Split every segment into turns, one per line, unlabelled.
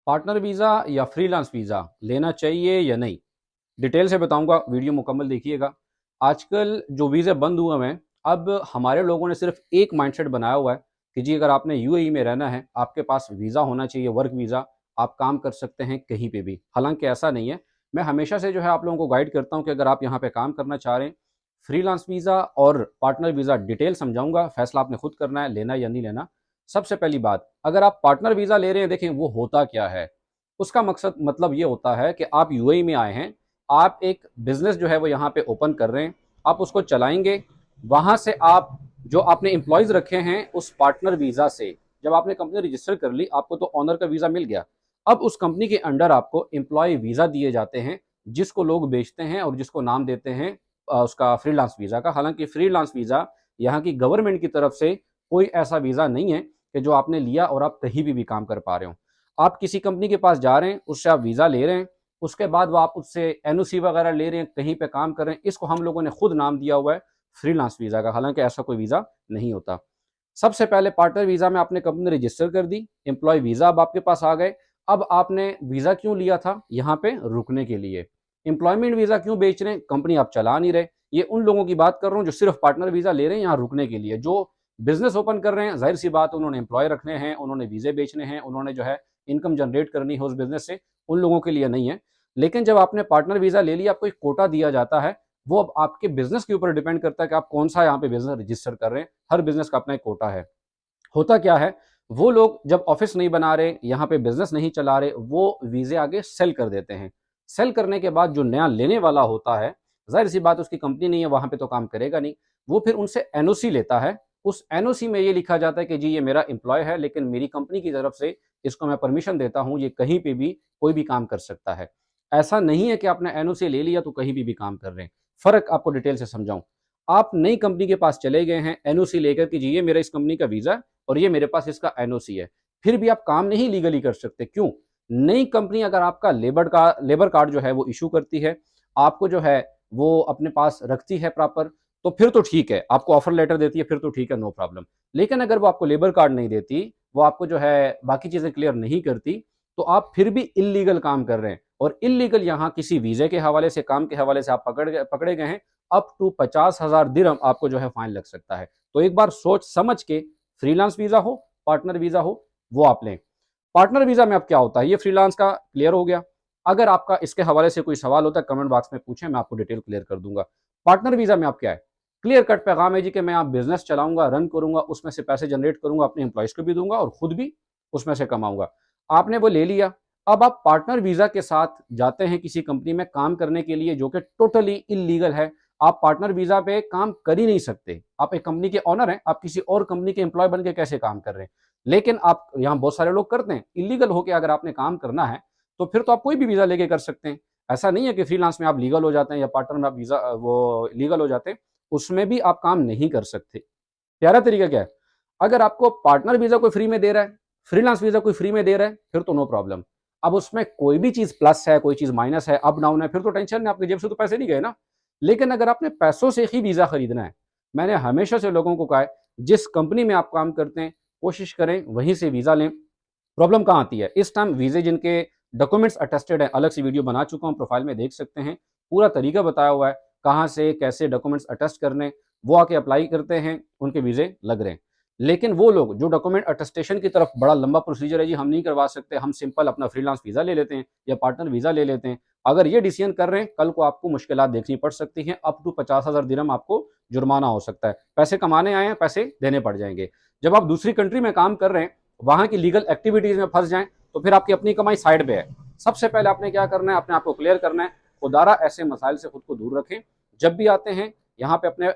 Partner visa या freelance visa लेना चाहिए या नहीं, डिटेल से बताऊंगा, वीडियो मुकम्मल देखिएगा। आजकल जो वीज़े बंद हुए हैं, अब हमारे लोगों ने सिर्फ एक माइंडसेट बनाया हुआ है कि जी अगर आपने यूएई में रहना है, आपके पास वीज़ा होना चाहिए, वर्क वीज़ा, आप काम कर सकते हैं कहीं पे भी। हालांकि ऐसा नहीं है। मैं हमेशा से जो है आप लोगों को गाइड करता हूं कि अगर आप यहाँ पे काम करना चाह रहे हैं, फ्रीलांस वीज़ा और पार्टनर वीज़ा डिटेल समझाऊंगा, फैसला आपने खुद करना है लेना या नहीं लेना। सबसे पहली बात, अगर आप पार्टनर वीज़ा ले रहे हैं, देखें वो होता क्या है। उसका मकसद मतलब ये होता है कि आप यूएई में आए हैं, आप एक बिजनेस जो है वो यहाँ पे ओपन कर रहे हैं, आप उसको चलाएंगे। वहां से आप जो आपने एम्प्लॉयज रखे हैं उस पार्टनर वीजा से, जब आपने कंपनी रजिस्टर कर ली, आपको तो ऑनर का वीजा मिल गया। अब उस कंपनी के अंडर आपको एम्प्लॉय वीजा दिए जाते हैं, जिसको लोग बेचते हैं और जिसको नाम देते हैं उसका फ्रीलांस वीजा का। हालांकि फ्रीलांस वीजा यहाँ की गवर्नमेंट की तरफ से कोई ऐसा वीजा नहीं है कि जो आपने लिया और आप कहीं भी काम कर पा रहे हो। आप किसी कंपनी के पास जा रहे हैं, उससे आप वीजा ले रहे हैं, उसके बाद वो आप उससे एनओसी वगैरह ले रहे हैं, कहीं पे काम कर रहे हैं। इसको हम लोगों ने खुद नाम दिया हुआ है फ्रीलांस वीजा का, हालांकि ऐसा कोई वीजा नहीं होता। सबसे पहले पार्टनर वीजा में आपने कंपनी रजिस्टर कर दी, एम्प्लॉय वीजा अब आपके पास आ गए। अब आपने वीजा क्यों लिया था? यहाँ पे रुकने के लिए। एम्प्लॉयमेंट वीजा क्यों बेच रहे हैं? कंपनी आप चला नहीं रहे। ये उन लोगों की बात कर रहा हूँ जो सिर्फ पार्टनर वीजा ले रहे हैं यहाँ रुकने के लिए। जो बिजनेस ओपन कर रहे हैं, जाहिर सी बात, उन्होंने एम्प्लॉय रखने हैं, उन्होंने वीजे बेचने हैं, उन्होंने जो है इनकम जनरेट करनी है उस बिजनेस से, उन लोगों के लिए नहीं है। लेकिन जब आपने पार्टनर वीजा ले लिया, आपको एक कोटा दिया जाता है। वो अब आपके बिजनेस के ऊपर डिपेंड करता है कि आप कौन सा यहाँ पे बिजनेस रजिस्टर कर रहे हैं। हर बिजनेस का अपना एक कोटा है। होता क्या है, वो लोग जब ऑफिस नहीं बना रहे, यहाँ पे बिजनेस नहीं चला रहे, वो वीजे आगे सेल कर देते हैं। सेल करने के बाद जो नया लेने वाला होता है, जाहिर सी बात उसकी कंपनी नहीं है, वहां पे तो काम करेगा नहीं। वो फिर उनसे एनओसी लेता है। उस एनओसी में ये लिखा जाता है कि जी ये मेरा एम्प्लॉय है, लेकिन मेरी कंपनी की तरफ से इसको मैं परमिशन देता हूँ, ये कहीं पे भी कोई भी काम कर सकता है। ऐसा नहीं है कि आपने एनओसी ले लिया तो कहीं भी काम कर रहे हैं। फर्क आपको डिटेल से समझाऊं। आप नई कंपनी के पास चले गए हैं एनओसी लेकर कि जी ये मेरा इस कंपनी का वीजा और ये मेरे पास इसका एनओसी है, फिर भी आप काम नहीं लीगली कर सकते। क्यों? नई कंपनी अगर आपका लेबर कार्ड जो है वो इशू करती है, आपको जो है वो अपने पास रखती है प्रॉपर, तो फिर तो ठीक है, आपको ऑफर लेटर देती है, फिर तो ठीक है, नो प्रॉब्लम। लेकिन अगर वो आपको लेबर कार्ड नहीं देती, वो आपको जो है बाकी चीजें क्लियर नहीं करती, तो आप फिर भी इलीगल काम कर रहे हैं। और इलीगल यहाँ किसी वीजे के हवाले से, काम के हवाले से आप पकड़े गए हैं, अप टू 50,000 दिरहम आपको जो है फाइन लग सकता है। तो एक बार सोच समझ के, फ्रीलांस वीजा हो, पार्टनर वीजा हो, वो आप लें। पार्टनर वीजा में अब क्या होता है, ये फ्रीलांस का क्लियर हो गया। अगर आपका इसके हवाले से कोई सवाल होता है, कमेंट बॉक्स में पूछें, मैं आपको डिटेल क्लियर कर दूंगा। पार्टनर वीजा में आप क्या है, क्लियर कट पैगाम है जी कि मैं आप बिजनेस चलाऊंगा, रन करूंगा, उसमें से पैसे जनरेट करूंगा, अपने एम्प्लॉयज को भी दूंगा और खुद भी उसमें से कमाऊंगा। आपने वो ले लिया। अब आप पार्टनर वीजा के साथ जाते हैं किसी कंपनी में काम करने के लिए, जो कि टोटली इलीगल है। आप पार्टनर वीजा पे काम कर ही नहीं सकते। आप एक कंपनी के ऑनर हैं, आप किसी और कंपनी के एम्प्लॉय बन के कैसे काम कर रहे हैं? लेकिन आप यहाँ बहुत सारे लोग करते हैं। इलीगल होकर अगर आपने काम करना है, तो फिर तो आप कोई भी वीजा लेके कर सकते हैं। ऐसा नहीं है कि फ्रीलांस में आप लीगल हो जाते हैं या पार्टनर में आप वीजा वो लीगल हो जाते हैं, उसमें भी आप काम नहीं कर सकते। प्यारा तरीका क्या है, अगर आपको पार्टनर वीजा कोई फ्री में दे रहा है, फ्रीलांस वीजा कोई फ्री में दे रहा है, फिर तो नो प्रॉब्लम। अब उसमें कोई भी चीज प्लस है, कोई चीज माइनस है, अप डाउन है, फिर तो टेंशन नहीं, आपकी जेब से तो पैसे नहीं गए ना। लेकिन अगर आपने पैसों से ही वीजा खरीदना है, मैंने हमेशा से लोगों को कहा है, जिस कंपनी में आप काम करते हैं कोशिश करें वहीं से वीजा लें। प्रॉब्लम कहाँ आती है, इस टाइम वीजे जिनके डॉक्यूमेंट्स अटेस्टेड है, अलग से वीडियो बना चुका हूँ, प्रोफाइल में देख सकते हैं, पूरा तरीका बताया हुआ है कहाँ से कैसे डॉक्यूमेंट्स अटेस्ट करने। वो आके अप्लाई करते हैं, उनके वीजे लग रहे हैं। लेकिन वो लोग जो डॉक्यूमेंट अटेस्टेशन की तरफ, बड़ा लंबा प्रोसीजर है जी, हम नहीं करवा सकते, हम सिंपल अपना फ्रीलांस वीजा ले लेते हैं या पार्टनर वीजा ले लेते हैं, अगर ये डिसीजन कर रहे हैं, कल को आपको मुश्किलात देखनी पड़ सकती हैं। अप टू 50,000 दिरहम आपको जुर्माना हो सकता है। पैसे कमाने आए हैं, पैसे देने पड़ जाएंगे। जब आप दूसरी कंट्री में काम कर रहे हैं, वहां की लीगल एक्टिविटीज में फंस जाएं, तो फिर आपकी अपनी कमाई साइड पे है। सबसे पहले आपने क्या करना है, अपने आप को क्लियर करना है। खुदारा ऐसे मसाइल से खुद को दूर रखें। जब भी आते हैं यहाँ पे, अपने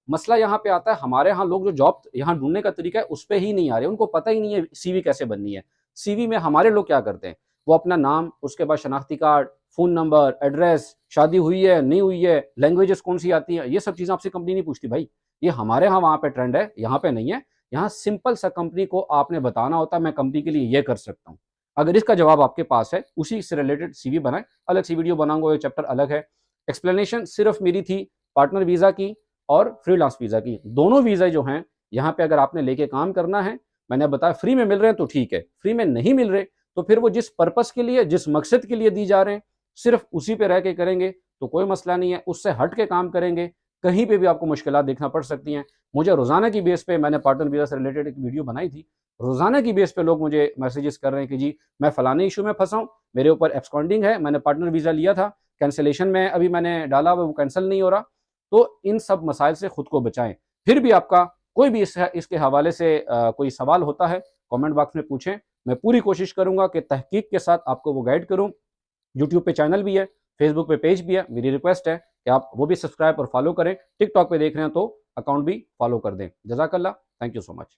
मसला यहाँ पे आता है, हमारे यहाँ लोग जो जॉब यहाँ ढूंढने का तरीका है उस पर ही नहीं आ रहे, उनको पता ही नहीं है सीवी कैसे बननी है। सीवी में हमारे लोग क्या करते हैं, वो अपना नाम, उसके बाद शनाख्ती कार्ड, फोन नंबर, एड्रेस, शादी हुई है नहीं हुई है, लैंग्वेजेस कौन सी आती है, ये सब चीजें आपसे कंपनी नहीं पूछती भाई। ये हमारे यहाँ वहां पे ट्रेंड है, यहाँ पे नहीं है। यहाँ सिंपल सा कंपनी को आपने बताना होता है, मैं कंपनी के लिए ये कर सकता हूँ। अगर इसका जवाब आपके पास है, उसी से रिलेटेड सीवी बनाए। अलग सी वीडियो बनाऊंगा, ये चैप्टर अलग है। एक्सप्लेनेशन सिर्फ मेरी थी पार्टनर वीजा की और फ्रीलांस वीजा की। दोनों वीजा जो हैं यहाँ पे अगर आपने लेके काम करना है, मैंने बताया फ्री में मिल रहे हैं तो ठीक है, फ्री में नहीं मिल रहे तो फिर वो जिस पर्पस के लिए, जिस मकसद के लिए दी जा रहे हैं, सिर्फ उसी पे रह के करेंगे तो कोई मसला नहीं है। उससे हट के काम करेंगे, कहीं पे भी आपको मुश्किलात देखना पड़ सकती हैं। मुझे रोजाना की बेस पे, मैंने पार्टनर वीजा से रिलेटेड एक वीडियो बनाई थी, रोजाना की बेस पे लोग मुझे मैसेजेस कर रहे हैं कि जी मैं फलाने इशू में फंसा हूँ, मेरे ऊपर एब्सकॉन्डिंग है, मैंने पार्टनर वीजा लिया था, कैंसिलेशन में अभी मैंने डाला हुआ, वो कैंसिल नहीं हो रहा। तो इन सब मसाइल से खुद को बचाएं। फिर भी आपका कोई भी इसके हवाले से कोई सवाल होता है, कमेंट बॉक्स में पूछें। मैं पूरी कोशिश करूंगा कि तहकीक के साथ आपको वो गाइड करूं। यूट्यूब पे चैनल भी है, फेसबुक पे पेज भी है। मेरी रिक्वेस्ट है कि आप वो भी सब्सक्राइब और फॉलो करें। टिकटॉक पे देख रहे हैं तो अकाउंट भी फॉलो कर दें। जज़ाकल्लाह, थैंक यू सो मच।